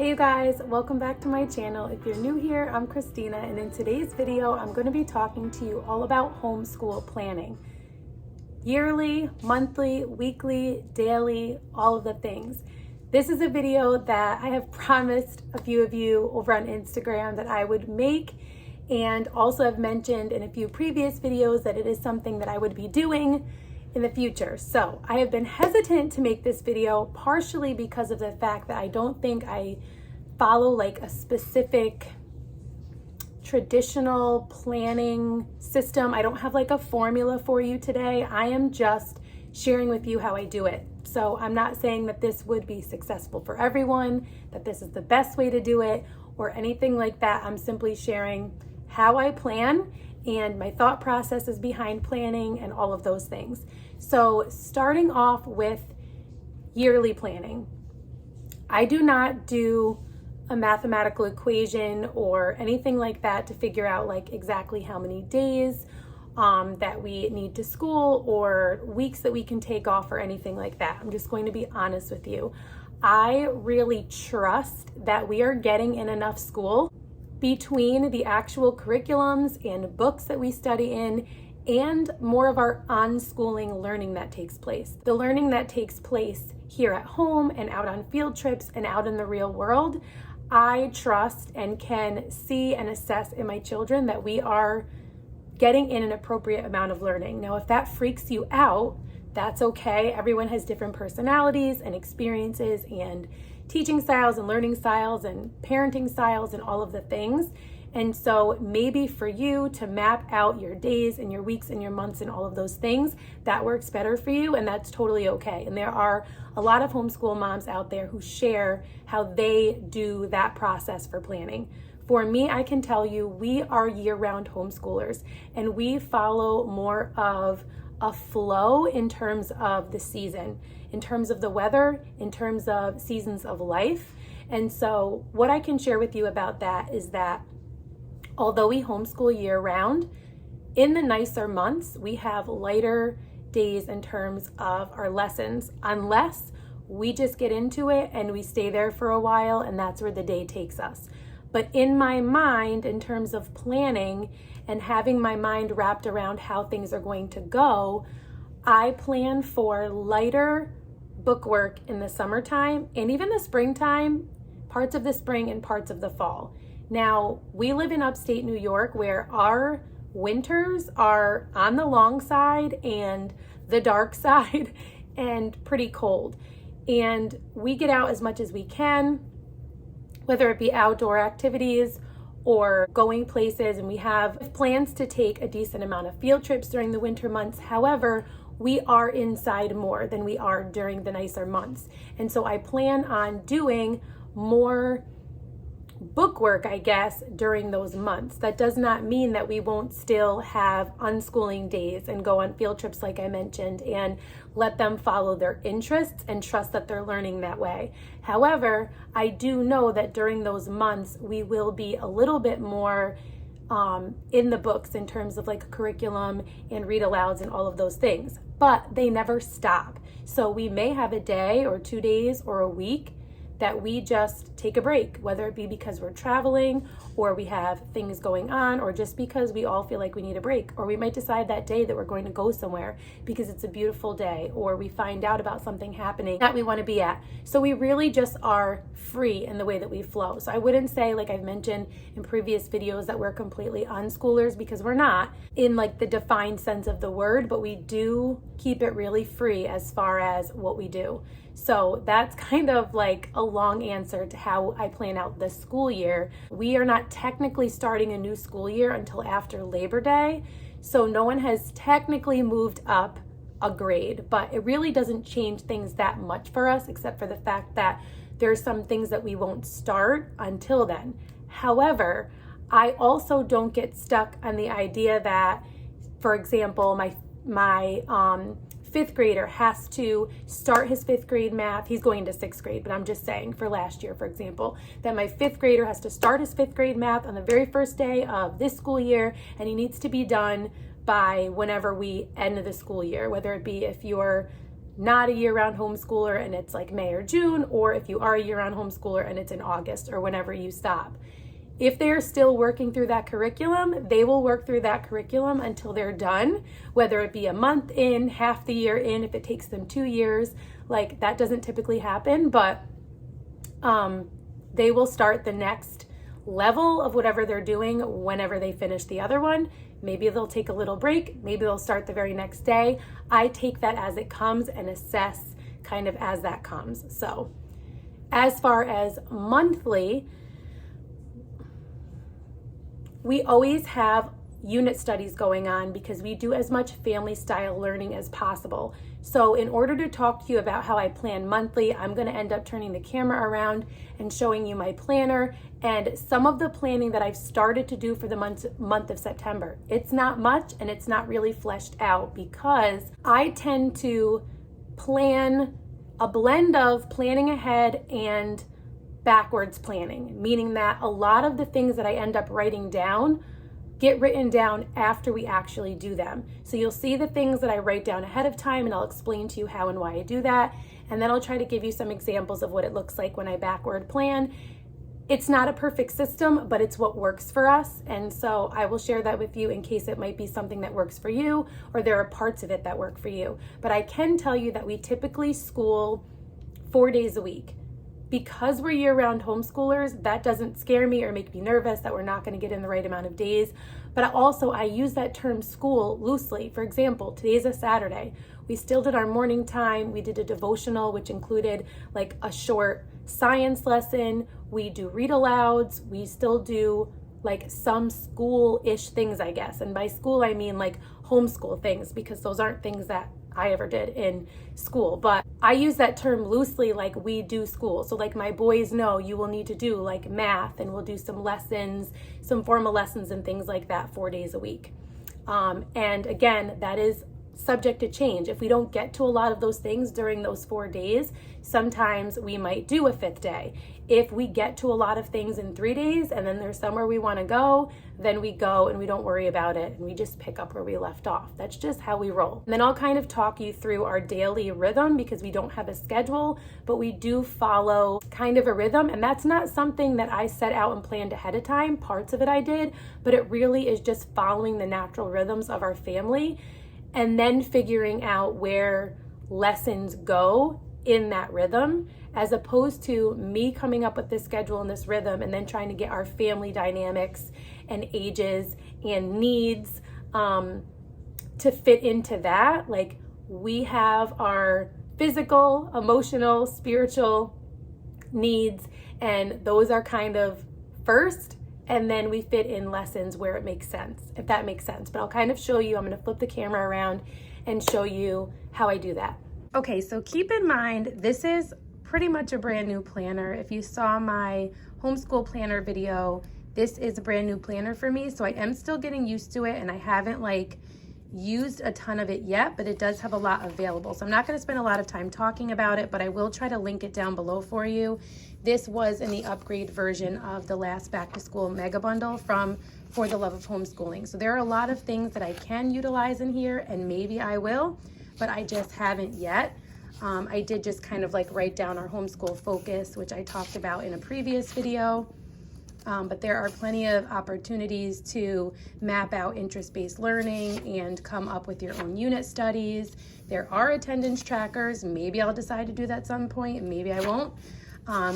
Hey you guys, welcome back to my channel. If you're new here, I'm Christina, and in today's video, I'm going to be talking to you all about homeschool planning. Yearly, monthly, weekly, daily, all of the things. This is a video that I have promised a few of you over on Instagram that I would make, and also have mentioned in a few previous videos that it is something that I would be doing in the future. So I have been hesitant to make this video partially because of the fact that I don't think I follow like a specific traditional planning system. I don't have like a formula for you today. I am just sharing with you how I do it. So I'm not saying that this would be successful for everyone, that this is the best way to do it or anything like that. I'm simply sharing how I plan and my thought processes behind planning and all of those things. So starting off with yearly planning, I do not do a mathematical equation or anything like that to figure out like exactly how many days that we need to school or weeks that we can take off or anything like that. I'm just going to be honest with you. I really trust that we are getting in enough school between the actual curriculums and books that we study in and more of our on-schooling learning that takes place. The learning that takes place here at home and out on field trips and out in the real world, I trust and can see and assess in my children that we are getting in an appropriate amount of learning. Now, if that freaks you out, that's okay. Everyone has different personalities and experiences and teaching styles and learning styles and parenting styles and all of the things. And so maybe for you to map out your days and your weeks and your months and all of those things, that works better for you, and that's totally okay. And there are a lot of homeschool moms out there who share how they do that process for planning. For me, I can tell you we are year-round homeschoolers, and we follow more of a flow in terms of the season, in terms of the weather, in terms of seasons of life. And so what I can share with you about that is that although we homeschool year round, in the nicer months, we have lighter days in terms of our lessons, unless we just get into it and we stay there for a while and that's where the day takes us. But in my mind, in terms of planning and having my mind wrapped around how things are going to go, I plan for lighter bookwork in the summertime and even the springtime, parts of the spring and parts of the fall. Now, we live in upstate New York where our winters are on the long side and the dark side and pretty cold. And we get out as much as we can, whether it be outdoor activities or going places, and we have plans to take a decent amount of field trips during the winter months. However, we are inside more than we are during the nicer months. And so I plan on doing more bookwork, I guess, during those months. That does not mean that we won't still have unschooling days and go on field trips like I mentioned and let them follow their interests and trust that they're learning that way. However, I do know that during those months we will be a little bit more in the books in terms of like curriculum and read alouds and all of those things, but they never stop. So we may have a day or 2 days or a week that we just take a break, whether it be because we're traveling or we have things going on or just because we all feel like we need a break. Or we might decide that day that we're going to go somewhere because it's a beautiful day, or we find out about something happening that we want to be at. So we really just are free in the way that we flow. So I wouldn't say, like I've mentioned in previous videos, that we're completely unschoolers, because we're not in like the defined sense of the word, but we do keep it really free as far as what we do. So that's kind of like a long answer to how I plan out the school year. We are not technically starting a new school year until after Labor Day, so no one has technically moved up a grade, but it really doesn't change things that much for us, except for the fact that there's some things that we won't start until then. However, I also don't get stuck on the idea that, for example, my fifth grader has to start his fifth grade math. He's going to sixth grade, but I'm just saying for last year, for example, that my fifth grader has to start his fifth grade math on the very first day of this school year, and he needs to be done by whenever we end the school year, whether it be if you're not a year-round homeschooler and it's like May or June, or if you are a year-round homeschooler and it's in August or whenever you stop. If they're still working through that curriculum, they will work through that curriculum until they're done, whether it be a month in, half the year in, if it takes them 2 years. Like, that doesn't typically happen, but they will start the next level of whatever they're doing whenever they finish the other one. Maybe they'll take a little break, maybe they'll start the very next day. I take that as it comes and assess kind of as that comes. So as far as monthly, we always have unit studies going on because we do as much family style learning as possible. So in order to talk to you about how I plan monthly, I'm going to end up turning the camera around and showing you my planner and some of the planning that I've started to do for the month of September. It's not much and it's not really fleshed out because I tend to plan a blend of planning ahead and backwards planning, meaning that a lot of the things that I end up writing down get written down after we actually do them. So you'll see the things that I write down ahead of time and I'll explain to you how and why I do that. And then I'll try to give you some examples of what it looks like when I backward plan. It's not a perfect system, but it's what works for us. And so I will share that with you in case it might be something that works for you or there are parts of it that work for you. But I can tell you that we typically school 4 days a week. Because we're year-round homeschoolers, that doesn't scare me or make me nervous that we're not going to get in the right amount of days. But I use that term school loosely. For example, today is a Saturday. We still did our morning time. We did a devotional, which included like a short science lesson. We do read alouds. We still do like some school-ish things, I guess. And by school, I mean like homeschool things, because those aren't things that I ever did in school. But I use that term loosely, like we do school. So like my boys know you will need to do like math, and we'll do some lessons, some formal lessons and things like that 4 days a week. And again, that is subject to change. If we don't get to a lot of those things during those 4 days, sometimes we might do a 5th day. If we get to a lot of things in 3 days and then there's somewhere we want to go, then we go and we don't worry about it and we just pick up where we left off. That's just how we roll. And then I'll kind of talk you through our daily rhythm because we don't have a schedule, but we do follow kind of a rhythm. And that's not something that I set out and planned ahead of time. Parts of it I did, but it really is just following the natural rhythms of our family and then figuring out where lessons go in that rhythm, as opposed to me coming up with this schedule and this rhythm and then trying to get our family dynamics and ages and needs to fit into that. Like, we have our physical, emotional, spiritual needs, and those are kind of first, and then we fit in lessons where it makes sense, if that makes sense. But I'll kind of show you, I'm going to flip the camera around and show you how I do that. Okay, so keep in mind, this is pretty much a brand new planner. If you saw my homeschool planner video, this is a brand new planner for me. So I am still getting used to it, and I haven't like used a ton of it yet, but it does have a lot available. So I'm not going to spend a lot of time talking about it, but I will try to link it down below for you. This was in the upgrade version of the last back to school mega bundle from For the Love of Homeschooling. So there are a lot of things that I can utilize in here, and maybe I will, but I just haven't yet. I did just kind of like write down our homeschool focus, which I talked about in a previous video. But there are plenty of opportunities to map out interest-based learning and come up with your own unit studies. There are attendance trackers. Maybe I'll decide to do that at some point, and maybe I won't.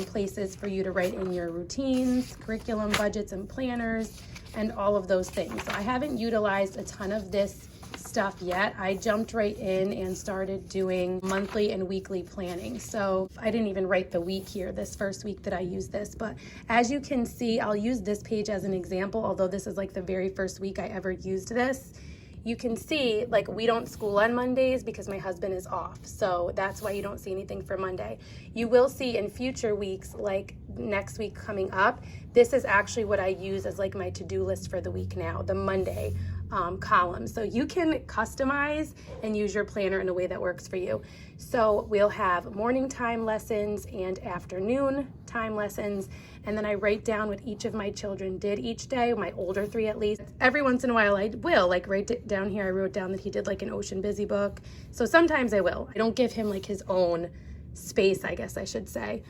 Places for you to write in your routines, curriculum, budgets, and planners, and all of those things. So I haven't utilized a ton of this stuff yet. I jumped right in and started doing monthly and weekly planning. So I didn't even write the week here, this first week that I used this. But as you can see, I'll use this page as an example, although this is like the very first week I ever used this. You can see, like, we don't school on Mondays because my husband is off. So that's why you don't see anything for Monday. You will see in future weeks, like next week coming up, this is actually what I use as like my to-do list for the week now, the Monday columns. So you can customize and use your planner in a way that works for you. So we'll have morning time lessons and afternoon time lessons. And then I write down what each of my children did each day, my older 3 at least. Every once in a while I will like write it down here. I wrote down that he did like an Ocean Busy book. So sometimes I will. I don't give him like his own space, I guess I should say.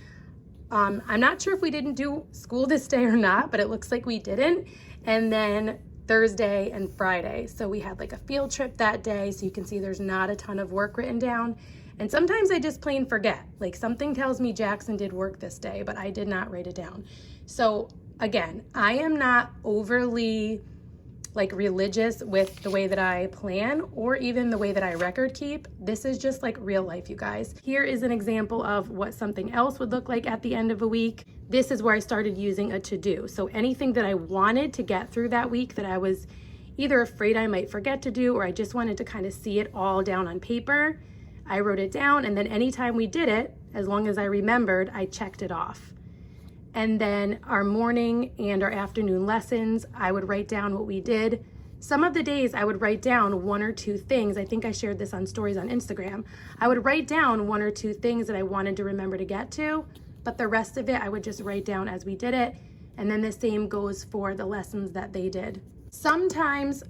I'm not sure if we didn't do school this day or not, but it looks like we didn't. And then Thursday and Friday. So we had like a field trip that day. So you can see there's not a ton of work written down. And sometimes I just plain forget. Like something tells me Jackson did work this day, but I did not write it down. So again, I am not overly like religious with the way that I plan or even the way that I record keep. This is just like real life, you guys. Here is an example of what something else would look like at the end of a week. This is where I started using a to-do. So anything that I wanted to get through that week that I was either afraid I might forget to do, or I just wanted to kind of see it all down on paper, I wrote it down, and then anytime we did it, as long as I remembered, I checked it off. And then our morning and our afternoon lessons, I would write down what we did. Some of the days I would write down 1 or 2 things. I think I shared this on stories on Instagram. I would write down 1 or 2 things that I wanted to remember to get to, but the rest of it I would just write down as we did it. And then the same goes for the lessons that they did. Sometimes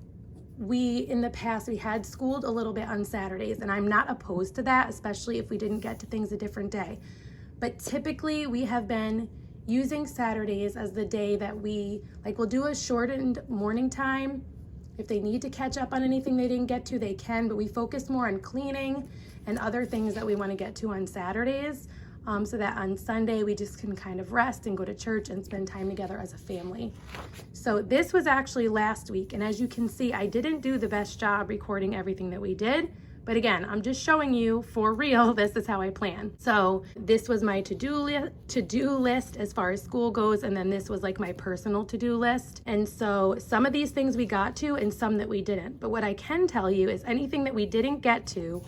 in the past, we had schooled a little bit on Saturdays, and I'm not opposed to that, especially if we didn't get to things a different day. But typically we have been using Saturdays as the day that we'll do a shortened morning time. If they need to catch up on anything they didn't get to, they can, but we focus more on cleaning and other things that we want to get to on Saturdays, so that on Sunday we just can kind of rest and go to church and spend time together as a family. So this was actually last week, and as you can see, I didn't do the best job recording everything that we did. But again, I'm just showing you for real, this is how I plan. So this was my to-do list as far as school goes, and then this was like my personal to-do list. And so some of these things we got to and some that we didn't. But what I can tell you is anything that we didn't get to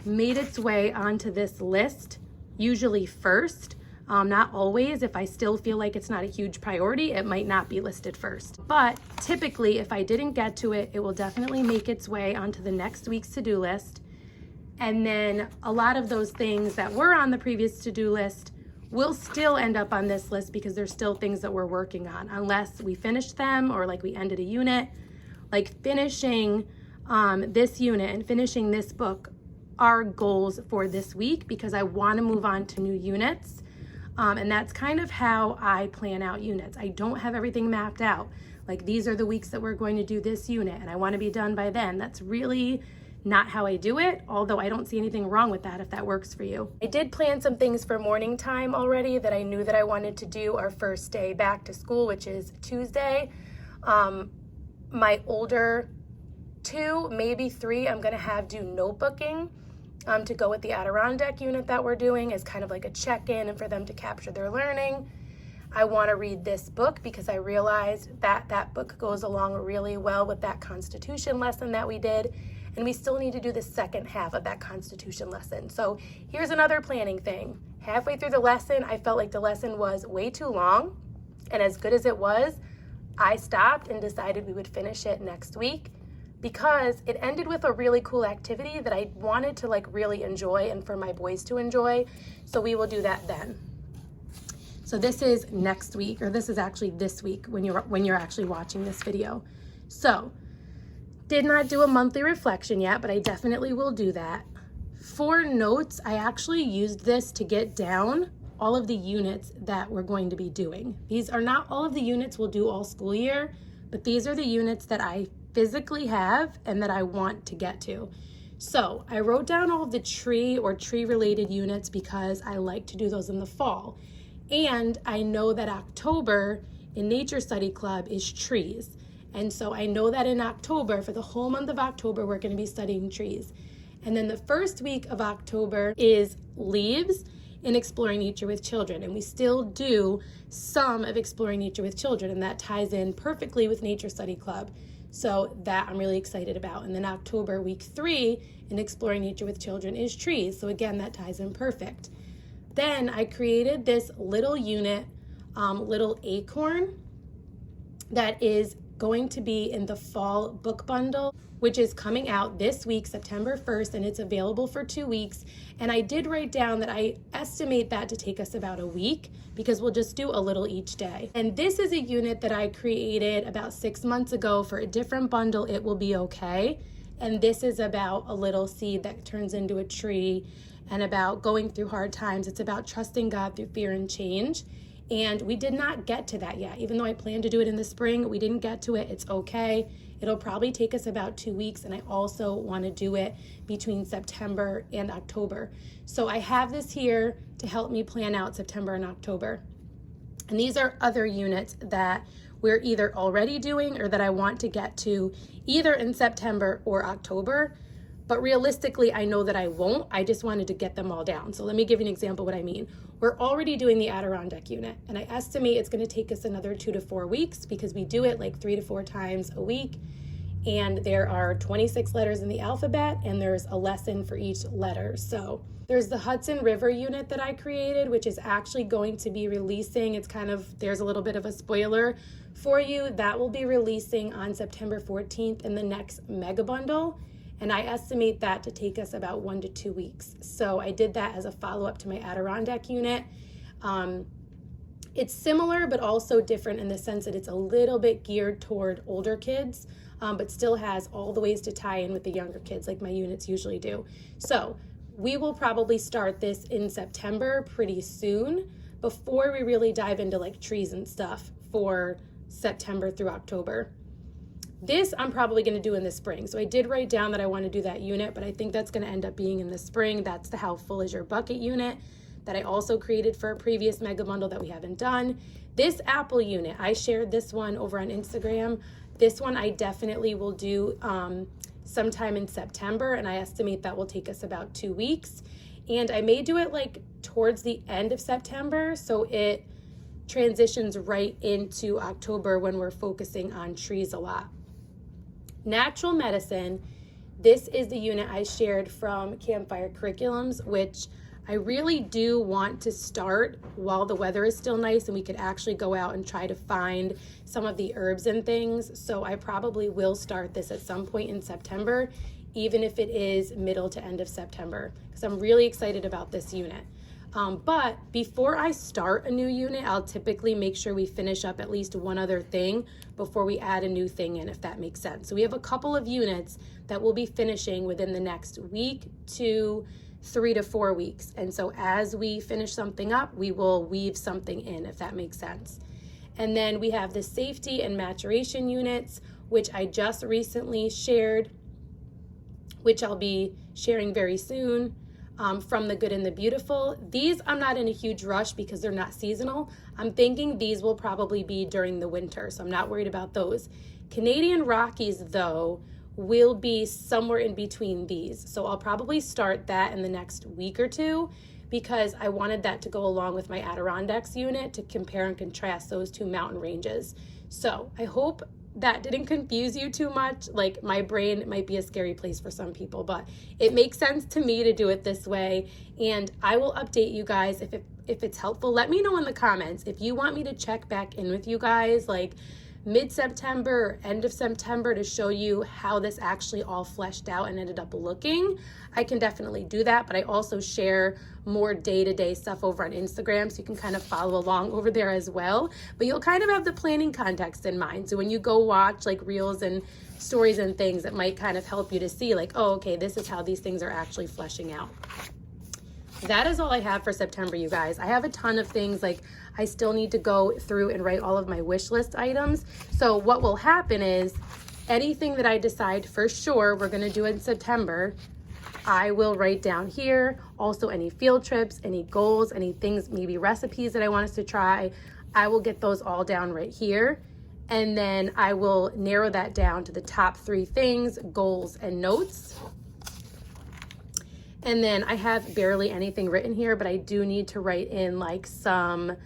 made its way onto this list, usually first. Not always. If I still feel like it's not a huge priority, it might not be listed first. But typically, if I didn't get to it, it will definitely make its way onto the next week's to-do list. And then a lot of those things that were on the previous to-do list will still end up on this list because there's still things that we're working on, unless we finish them or like we ended a unit. Like finishing this unit and finishing this book are goals for this week because I want to move on to new units. And that's kind of how I plan out units. I don't have everything mapped out. Like these are the weeks that we're going to do this unit and I want to be done by then. That's really not how I do it, although I don't see anything wrong with that if that works for you. I did plan some things for morning time already that I knew that I wanted to do our first day back to school, which is Tuesday. My older 2, maybe 3, I'm going to have do notebooking. To go with the Adirondack unit that we're doing as kind of like a check-in and for them to capture their learning. I want to read this book because I realized that that book goes along really well with that Constitution lesson that we did, and we still need to do the second half of that Constitution lesson. So here's another planning thing. Halfway through the lesson, I felt like the lesson was way too long, and as good as it was, I stopped and decided we would finish it next week, because it ended with a really cool activity that I wanted to like really enjoy and for my boys to enjoy. So we will do that then. So this is next week, or this is actually this week when you're actually watching this video. So did not do a monthly reflection yet, but I definitely will do that. For notes, I actually used this to get down all of the units that we're going to be doing. These are not all of the units we'll do all school year, but these are the units that I physically have and that I want to get to. So I wrote down all of the tree or tree related units because I like to do those in the fall. And I know that October in Nature Study Club is trees. And so I know that in October, for the whole month of October, we're going to be studying trees. And then the first week of October is leaves in Exploring Nature with Children. And we still do some of Exploring Nature with Children, and that ties in perfectly with Nature Study Club. So that I'm really excited about. And then October, week 3 in Exploring Nature with Children is trees. So again, that ties in perfect. Then I created this little unit, little acorn, that is going to be in the fall book bundle, which is coming out this week, September 1st, and it's available for 2 weeks. And I did write down that I estimate that to take us about a week because we'll just do a little each day. And this is a unit that I created about 6 months ago for a different bundle, It Will Be Okay. And this is about a little seed that turns into a tree and about going through hard times. It's about trusting God through fear and change. And we did not get to that yet. Even though I planned to do it in the spring, we didn't get to it. It's okay. It'll probably take us about 2 weeks. And I also want to do it between September and October. So I have this here to help me plan out September and October. And these are other units that we're either already doing or that I want to get to either in September or October. But realistically, I know that I won't. I just wanted to get them all down. So let me give you an example of what I mean. We're already doing the Adirondack unit, and I estimate it's going to take us another 2 to 4 weeks because we do it like 3 to 4 times a week. And there are 26 letters in the alphabet, and there's a lesson for each letter. So there's the Hudson River unit that I created, which is actually going to be releasing. It's kind of, there's a little bit of a spoiler for you. That will be releasing on September 14th in the next mega bundle. And I estimate that to take us about 1 to 2 weeks. So I did that as a follow-up to my Adirondack unit. It's similar, but also different in the sense that it's a little bit geared toward older kids, but still has all the ways to tie in with the younger kids like my units usually do. So we will probably start this in September pretty soon before we really dive into like trees and stuff for September through October. This I'm probably going to do in the spring. So I did write down that I want to do that unit, but I think that's going to end up being in the spring. That's the How Full Is Your Bucket unit that I also created for a previous mega bundle that we haven't done. This apple unit, I shared this one over on Instagram. This one I definitely will do sometime in September, and I estimate that will take us about 2 weeks. And I may do it like towards the end of September, so it transitions right into October when we're focusing on trees a lot. Natural medicine, this is the unit I shared from Campfire Curriculums, which I really do want to start while the weather is still nice and we could actually go out and try to find some of the herbs and things. So I probably will start this at some point in September, even if it is middle to end of September, because I'm really excited about this unit. But before I start a new unit, I'll typically make sure we finish up at least one other thing before we add a new thing in, if that makes sense. So we have a couple of units that we'll be finishing within the next week to 3 to 4 weeks. And so as we finish something up, we will weave something in, if that makes sense. And then we have the safety and maturation units, which I just recently shared, which I'll be sharing very soon. From the Good and the Beautiful. These I'm not in a huge rush because they're not seasonal. I'm thinking these will probably be during the winter, so I'm not worried about those. Canadian Rockies, though, will be somewhere in between these. So I'll probably start that in the next week or two because I wanted that to go along with my Adirondacks unit to compare and contrast those two mountain ranges. So I hope that didn't confuse you too much. Like, my brain might be a scary place for some people, but it makes sense to me to do it this way. And I will update you guys if it's helpful. Let me know in the comments if you want me to check back in with you guys like mid-September or end of September to show you how this actually all fleshed out and ended up looking. I can definitely do that, but I also share more day-to-day stuff over on Instagram, so you can kind of follow along over there as well. But you'll kind of have the planning context in mind. So when you go watch like reels and stories and things, it might kind of help you to see like, oh, okay, this is how these things are actually fleshing out. That is all I have for September, you guys. I have a ton of things, like I still need to go through and write all of my wish list items. So what will happen is anything that I decide for sure we're gonna do in September, I will write down here. Also any field trips, any goals, any things, maybe recipes that I want us to try, I will get those all down right here. And then I will narrow that down to the top 3 things, goals and notes. And then I have barely anything written here, but I do need to write in like some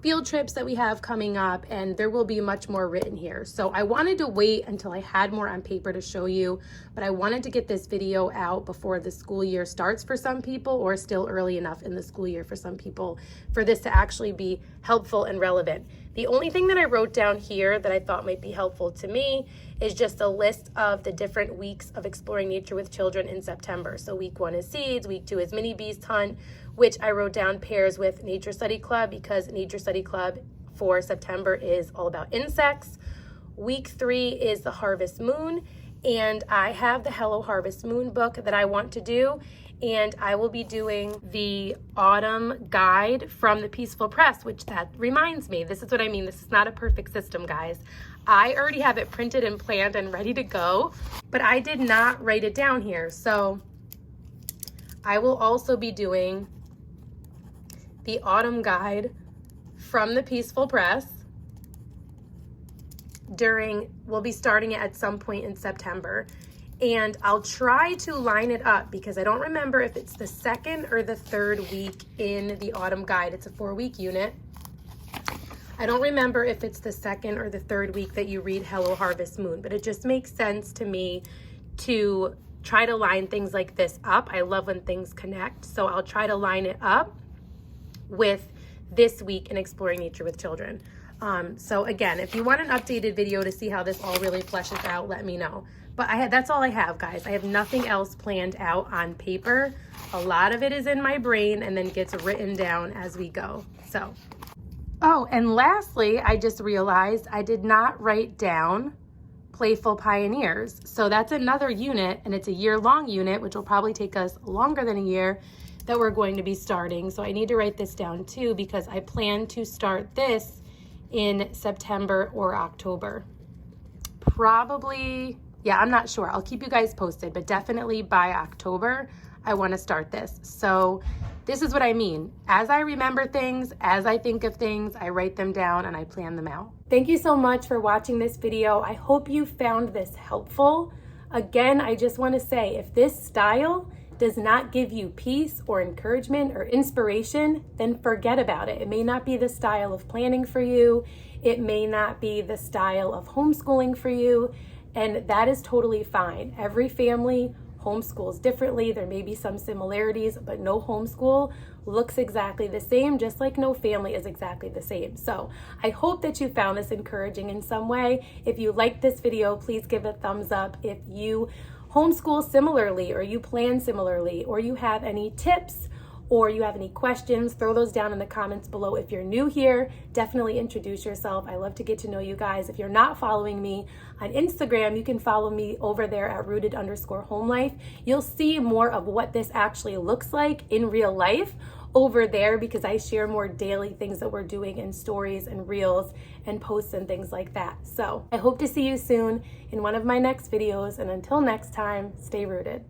field trips that we have coming up, and there will be much more written here. So I wanted to wait until I had more on paper to show you, but I wanted to get this video out before the school year starts for some people, or still early enough in the school year for some people for this to actually be helpful and relevant. The only thing that I wrote down here that I thought might be helpful to me is just a list of the different weeks of exploring nature with children in September. So week 1 is seeds, week 2 is mini beast hunt, which I wrote down pairs with nature study club because nature study club for September is all about insects. Week 3 is the harvest moon, and I have the Hello Harvest Moon book that I want to do, and I will be doing the autumn guide from the Peaceful Press, which that reminds me, this is what I mean. This is not a perfect system, guys. I already have it printed and planned and ready to go, but I did not write it down here. So I will also be doing the autumn guide from the Peaceful Press we'll be starting it at some point in September. And I'll try to line it up because I don't remember if it's the 2nd or the 3rd week in the autumn guide. It's a 4-week unit. I don't remember if it's the 2nd or the 3rd week that you read Hello Harvest Moon, but it just makes sense to me to try to line things like this up. I love when things connect, so I'll try to line it up with this week in Exploring Nature with Children. So again, if you want an updated video to see how this all really fleshes out, let me know. But that's all I have, guys. I have nothing else planned out on paper. A lot of it is in my brain and then gets written down as we go. So, oh, and lastly, I just realized I did not write down Playful Pioneers. So that's another unit, and it's a year-long unit, which will probably take us longer than a year, that we're going to be starting. So I need to write this down too, because I plan to start this in September or October. Probably, yeah, I'm not sure. I'll keep you guys posted, but definitely by October, I want to start this. So this is what I mean. As I remember things, as I think of things, I write them down and I plan them out. Thank you so much for watching this video. I hope you found this helpful. Again, I just want to say, if this style does not give you peace or encouragement or inspiration, then forget about it. It may not be the style of planning for you. It may not be the style of homeschooling for you, and that is totally fine. Every family homeschools differently. There may be some similarities, but no homeschool looks exactly the same, just like no family is exactly the same. So I hope that you found this encouraging in some way. If you liked this video, please give it a thumbs up. If you homeschool similarly, or you plan similarly, or you have any tips, or you have any questions, throw those down in the comments below. If you're new here, definitely introduce yourself. I love to get to know you guys. If you're not following me on Instagram, you can follow me over there at rooted_homelife. You'll see more of what this actually looks like in real life over there, because I share more daily things that we're doing in stories and reels and posts and things like that. So I hope to see you soon in one of my next videos, and until next time, stay rooted.